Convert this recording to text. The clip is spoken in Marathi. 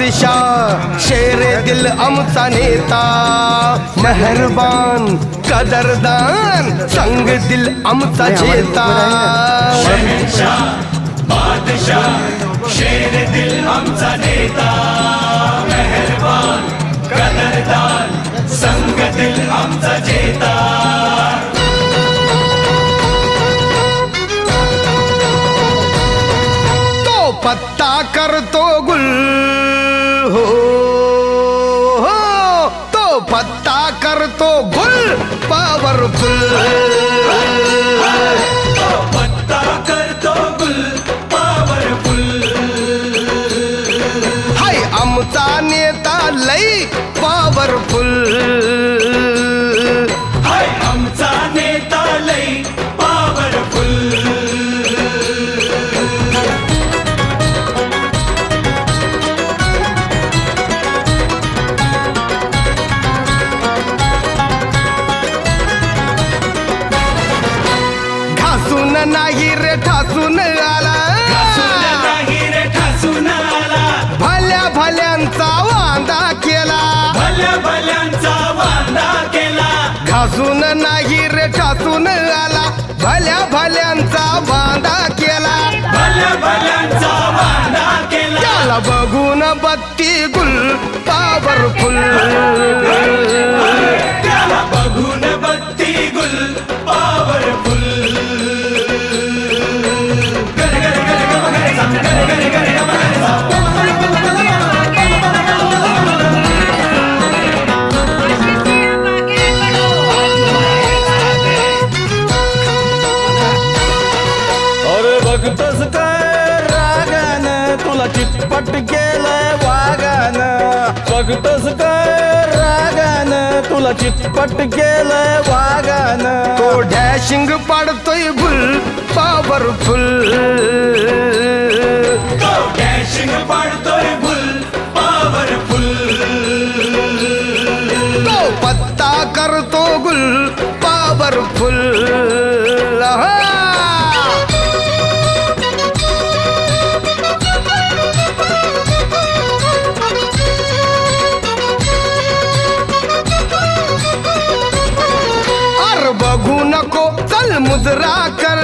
बादशाह शेरे दिल आमचा नेता, मेहरबान कदरदान संग दिल आमचा चेता. शहनशाह बादशाह शेर दिल आमचा नेता, मेहरबान कदरदान संग दिल आमचा चेता. तो पत्ता करतो गुल हो, तो पत्ता करतो गुल पॉवरफुल. तो पत्ता करतो गुल पॉवरफुल. हाय आमचा नेता लई पॉवरफुल. हाय आमचा नेता लई पॉवरफुल. घासून नाही रे ठासून आला, नाही रे ठासून आला, भल्या भल्यांचा वांदा केला. भल्या भल्यांचा वांदा केला. घासून नाही रे ठासून आला, भल्या भल्यांचा वांदा केला. भल्या भल्यांचा वांदा केला. त्याला बघून बत्ती गुल पॉवरफुल. त्याला बघून बत्ती गुल पॉवरफुल. अरे बघतस काय रागानं तुला चितपट केलंय वागानं. बघतस काय रागानं तुला चितपट केलंय वागानं. तो डॅशिंग पाडतोय गुल पॉवरफुल. तो डॅशिंग पाडतोय गुल पॉवरफुल. तो पत्ता करतो गुल पॉवरफुल. अर बघू नको चल मुजरा कर,